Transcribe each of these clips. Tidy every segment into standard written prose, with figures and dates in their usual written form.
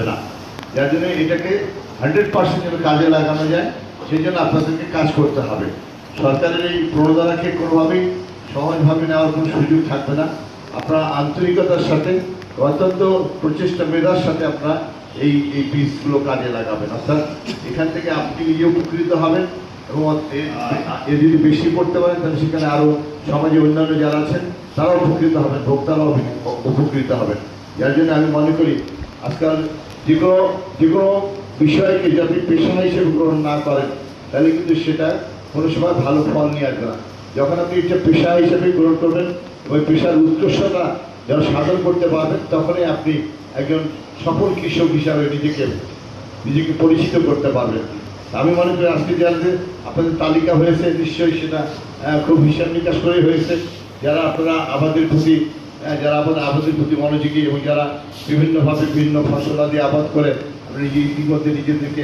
না, যার জন্য এটাকে 100% যেন কাজে লাগানো যায় সেই জন্য আপনাদেরকে কাজ করতে হবে। সরকারের এই প্রণোদনাকে কোনোভাবেই সহজভাবে নেওয়ার কোনো সুযোগ থাকবে না। আপনারা আন্তরিকতার সাথে অত্যন্ত প্রচেষ্টা মেধার সাথে আপনারা এই বীজগুলো কাজে লাগাবেন, অর্থাৎ এখান থেকে আপনি নিজে উপকৃত হবেন এবং এ যদি বেশি করতে পারেন তাহলে সেখানে আরও সমাজে অন্যান্য যারা আছেন তারাও উপকৃত হবেন, ভোক্তারাও উপকৃত হবেন। যার জন্য আমি মনে করি আজকাল যে কোনো বিষয়কে যদি আপনি পেশা হিসেবে গ্রহণ না করেন তাহলে কিন্তু সেটা কোনো সময় ভালো ফল নিয়ে আসবে না। যখন আপনি এটা পেশা হিসেবে গ্রহণ করবেন, ওই পেশার উৎকর্ষতা যারা সাধন করতে পারবেন, তখনই আপনি একজন সফল কৃষক হিসাবে নিজেকে পরিচিত করতে পারবেন। আমি মনে করি আজকে যাদের আপনাদের তালিকা হয়েছে নিশ্চয়ই সেটা খুব হিসাব নিকাশ করে হয়েছে। যারা আপনারা আবাদের প্রতি আবাদের প্রতি মনোযোগী এবং যারা বিভিন্নভাবে বিভিন্ন ফসলাদি আবাদ করে ইতিমধ্যে নিজেদেরকে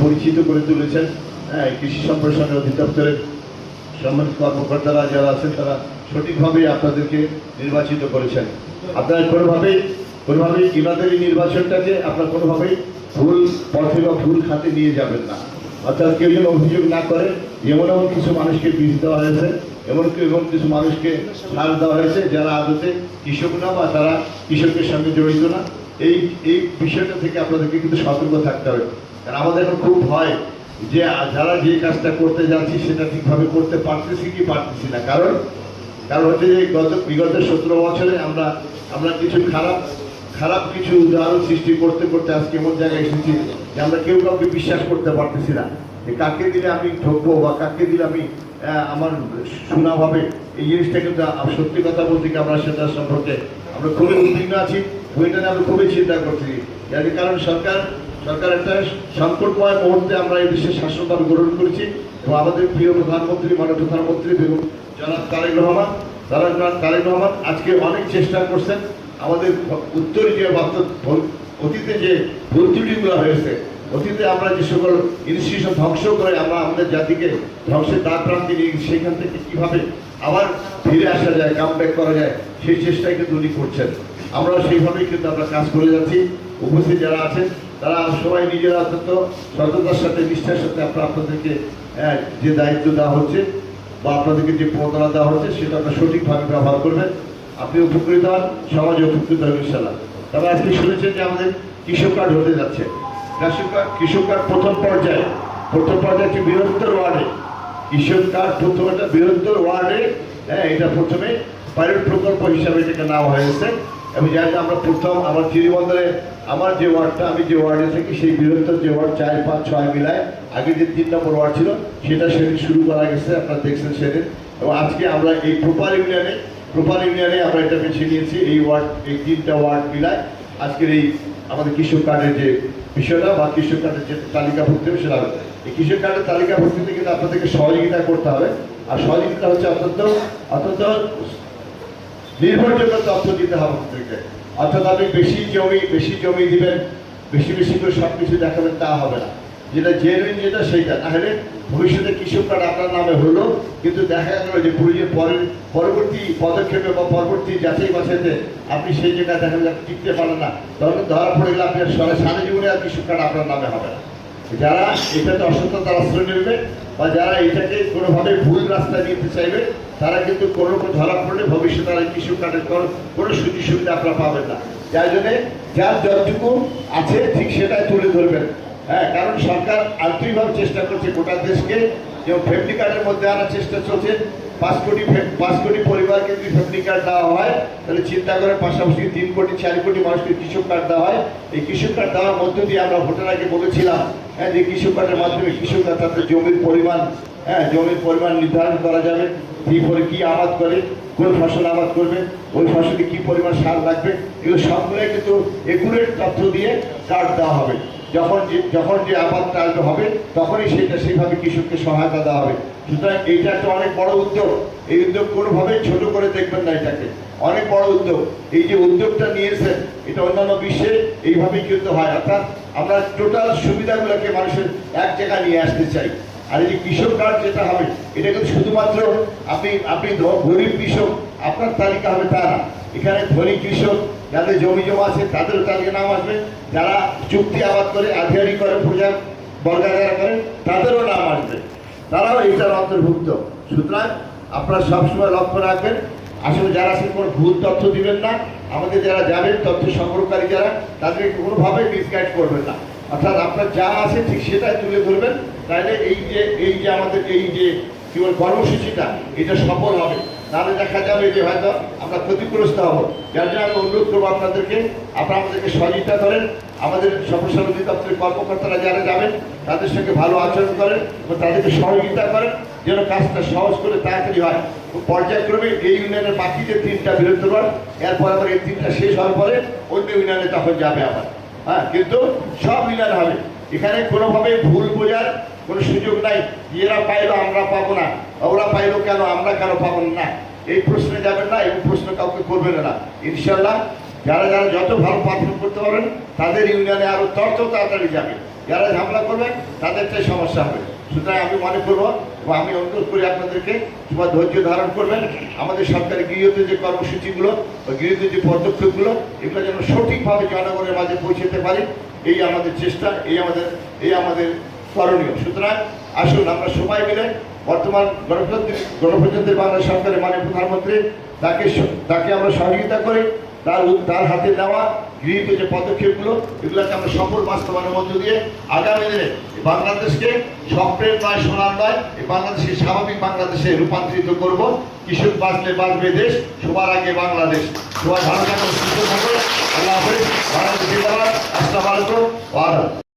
পরিচিত করে তুলেছেন। কৃষি সম্প্রসারণ অধিদপ্তরের সম্মানিত কর্মকর্তারা যারা আছেন তারা সঠিকভাবে আপনাদেরকে নির্বাচিত করেছেন। আপনারা কোনোভাবেই এনাদের এই নির্বাচনটাকে আপনারা কোনোভাবেই ভুল পথে বা ভুল খাতে নিয়ে যাবেন না। অর্থাৎ কেউ যেন অভিযোগ না করে এমন কিছু মানুষকে বীজ দেওয়া হয়েছে, এমন কিছু মানুষকে সার দেওয়া হয়েছে যারা আদতে কৃষক না বা তারা কৃষকের সঙ্গে জড়িত না। এই বিষয়টা থেকে আপনাদেরকে কিন্তু সতর্ক থাকতে হবে। কারণ আমাদের এখন খুব ভয় যে যারা যে কাজটা করতে যাচ্ছি সেটা ঠিকভাবে করতে পারতেছি কি পারতেছি না। কারণ হচ্ছে যে বিগত 17 বছরে আমরা কিছু খারাপ কিছু উদাহরণ সৃষ্টি করতে করতে আজকে এমন জায়গায় এসেছি যে আমরা কেউ কাউকে বিশ্বাস করতে পারতেছি না যে কাকে দিলে আমি ঠকবো বা কাকে দিলে আমি আমার শোনা হবে। এই জিনিসটা কিন্তু সত্যি কথা বলতে কি আমরা সেটা সম্পর্কে আমরা খুবই উদ্বিগ্ন আছি, ওইটা নিয়ে আমরা খুবই চিন্তা করছি। যার কারণ সরকার একটা সংকটময় মুহূর্তে আমরা এই দেশের শাসনভার গ্রহণ করেছি এবং আমাদের প্রিয় প্রধানমন্ত্রী মাননীয় প্রধানমন্ত্রী বেগম জনাব তারেক রহমান আজকে অনেক চেষ্টা করছেন আমাদের উত্তরে যে অতীতে যে ভুল ত্রুটিগুলো হয়েছে, অতীতে আমরা যে সকল ইনস্টিটিউশন ধ্বংস করে আমরা আমাদের জাতিকে ধ্বংসের দ্বার প্রান্তে নিয়ে সেখান থেকে কীভাবে আবার ফিরে আসা যায়, কাম ব্যাক করা যায়, সেই চেষ্টাই কিন্তু উনি করছেন। আমরা সেইভাবেই কিন্তু আমরা কাজ করে যাচ্ছি। উপস্থিত যারা আছেন তারা সবাই নিজেরা অত্যন্ত সততার সাথে নিষ্ঠার সাথে আপনাদেরকে যে দায়িত্ব দেওয়া হচ্ছে বা আপনাদেরকে যে প্রণোদনা দেওয়া হচ্ছে সেটা আপনারা সঠিকভাবে ব্যবহার করবেন। আপনি উপকৃত হন, সমাজে উপকৃত হন ইনশাআল্লাহ। তবে আজকে শুনেছেন যে আমাদের কৃষক কার্ড হতে যাচ্ছে। কৃষক কার্ড প্রথম পর্যায়ে একটি বৃহত্তর ওয়ার্ডে কৃষক কার্ড প্রথম একটা বৃহত্তর ওয়ার্ডে এটা প্রথমে পাইলট প্রকল্প হিসাবে এটাকে নেওয়া হয়েছে এবং যাতে আমরা প্রথম আমার চিরিবন্দরে আমার যে ওয়ার্ডটা আমি যে ওয়ার্ডে থাকি সেই বৃহত্তর যে ওয়ার্ড 4, 5, 6 মিলায় আগে যে 3 নম্বর ওয়ার্ড ছিল সেটা সেদিন শুরু করা গেছে, আপনারা দেখছেন সেদিন। এবং আজকে আমরা এই প্রপার ইউনিয়নে আমরা এটা বেছে নিয়েছি। এই 3টা ওয়ার্ড মিলায় আজকের এই আমাদের কৃষক কার্ডের যে বিষয়টা বা কৃষক কার্ডের যে তালিকাভুক্তি হবে সেটা হবে। এই কৃষক কার্ডের তালিকাভুক্তিতে কিন্তু আপনাদেরকে সহযোগিতা করতে হবে। আর সহযোগিতা হচ্ছে অত্যন্ত নির্ভরযোগ্য তথ্য দিতে হবে আপনাদেরকে। অর্থাৎ আপনি বেশি জমি দিবেন, বেশি করে সব কিছু দেখাবেন তা হবে না। যেটা জেনুইন যেটা সেইটা, তাহলে ভবিষ্যতে কৃষক কার্ড আপনার নামে হলো কিন্তু দেখা গেল যে পরবর্তী পদক্ষেপে বা পরবর্তী যাচাই বাছাইতে আপনি সেই জায়গায় দেখা যাবে টিকতে পারেন না, তখন ধরা পড়ে গেলে আপনি সারা জীবনে আর কৃষক কার্ড আপনার নামে হবে না। যারা এটাতে অসততার আশ্রয় নেবে বা যারা এটাকে কোনোভাবে ভুল রাস্তা নিতে চাইবে তারা কিন্তু কোনো রকম ধরা পড়লে ভবিষ্যতে তারা কৃষক কার্ডের কোনো সুযোগ সুবিধা আপনারা পাবেন না। যার জন্যে যার যতটুকু আছে ঠিক সেটাই তুলে ধরবেন। কারণ সরকার আন্তরিকভাবে চেষ্টা করছে গোটা দেশকে যেমন ফ্যামিলি কার্ডের মধ্যে আনার চেষ্টা চলছে। 5 কোটি পরিবারকে যদি ফ্যামিলি কার্ড দেওয়া হয় তাহলে চিন্তা করে পাশাপাশি 3 কোটি 4 কোটি মানুষকে কৃষক কার্ড দেওয়া হয়। এই কৃষক কার্ড দেওয়ার মধ্য দিয়ে আমরা ভোটার আগে বলেছিলাম যে কৃষক কার্ডের মাধ্যমে কৃষকরা তাদের জমির পরিমাণ নির্ধারণ করা যাবে, কি আবাদ করে, কোন ফসল আবাদ করবে, ওই ফসলে কি পরিমাণ সার লাগবে, এগুলো সবগুলোই কিন্তু একুরেট তথ্য দিয়ে কার্ড দেওয়া হবে। যখন যে আবাদটা হবে তখনই সেইভাবে কৃষককে সহায়তা দেওয়া হবে। সুতরাং এইটা একটা অনেক বড় উদ্যোগ। এই উদ্যোগ কোনোভাবেই ছোট করে দেখবেন না, এটাকে অনেক বড় উদ্যোগ। এই যে উদ্যোগটা নিয়েছেন এটা অন্যান্য বিশ্বে এইভাবেই কিন্তু হয়। অর্থাৎ আমরা টোটাল সুবিধাগুলোকে মানুষের এক জায়গায় নিয়ে আসতে চাই। আর এই যে কৃষক কার্ড যেটা হবে এটা কিন্তু শুধুমাত্র আপনি গরিব কৃষক আপনার তালিকা হবে তা না। এখানে ধনী কৃষক যাদের জমি জমা আছে তাদেরও তালিকা নাম আসবে, যারা চুক্তি আবাদ করে আধিয়ারি করে পূজা বর্গাদার করে তাদেরও নাম আসবে, তারাও এইটার অন্তর্ভুক্ত। সুতরাং আপনারা সবসময় লক্ষ্য রাখবেন, আসলে যারা আছেন কোনো ভুল তথ্য দিবেন না, আমাদের যারা যাবেন তথ্য সংগ্রহকারী যারা তাদেরকে কোনোভাবে মিসগাইড করবেন না, অর্থাৎ আপনার যা আছে ঠিক সেটাই তুলে ধরবেন। তাহলে এই যে আমাদের এই যে কি বল কর্মসূচিটা এটা সফল হবে, নাহলে দেখা যাবে যে হয়তো আমরা ক্ষতিগ্রস্ত হব। যার জন্য আমি অনুরোধ করবো আপনাদেরকে, আপনারা আমাদেরকে সহযোগিতা করেন, আমাদের সম্প্রসারণ অধিদপ্তরের কর্মকর্তারা যারা যাবেন তাদের সঙ্গে ভালো আচরণ করেন এবং তাদেরকে সহযোগিতা করেন যেন কাজটা সহজ করে তাড়াতাড়ি হয়। পর্যায়ক্রমে এই ইউনিয়নের বাকি যে 3টা বৃহত্তর, এরপর আবার এই 3টা শেষ হওয়ার পরে অন্য ইউনিয়নে তখন যাবে আবার। হ্যাঁ, কিন্তু সব ইউনিয়ন হবে, এখানে কোনোভাবে ভুল বোঝার কোনো সুযোগ নাই। এরা পাইলো আমরা পাবো না, ওরা পাইলো কেন আমরা কেন পাবো না, এই প্রশ্নে যাবেন না এবং প্রশ্ন কাউকে করবেন না। ইনশাল্লাহ যারা যারা যত ভালো পারফর্ম করতে পারবেন তাদের ইউনিয়নে আরো তত তাড়াতাড়ি যাবে, যারা ঝামেলা করবেন তাদেরটাই সমস্যা হবে। সুতরাং আমি মনে করবো এবং আমি অনুরোধ করি আপনাদেরকে তোমার ধৈর্য ধারণ করবেন, আমাদের সরকারি গৃহীত যে কর্মসূচিগুলো বা গৃহীত যে পদক্ষেপগুলো এগুলো যেন সঠিকভাবে জনগণের মাঝে পৌঁছতে পারি, এই আমাদের চেষ্টা, এই আমাদের করণীয়। সুতরাং আসুন আমরা সবাই মিলে বর্তমান গণপ্রজাতন্ত্রী বাংলাদেশ সরকারের মাননীয় প্রধানমন্ত্রী তাকে আমরা সহযোগিতা করি, তার হাতে নেওয়া গৃহীত যে পদক্ষেপগুলো এগুলোকে আমরা সফল বাস্তবায়নের মধ্য দিয়ে আগামী দিনে বাংলাদেশকে স্বপ্নের নয় সোনার নয়, এই বাংলাদেশকে স্বাভাবিক বাংলাদেশে রূপান্তরিত করব। কিশোর বাঁচলে বাঁচবে দেশ, সবার আগে বাংলাদেশ। সবাই ভালো থাকবেন, সুস্থ থাকবেন। আল্লাহ হাফেজ। বাংলাদেশ জিন্দাবাদ। আসসালামু আলাইকুম।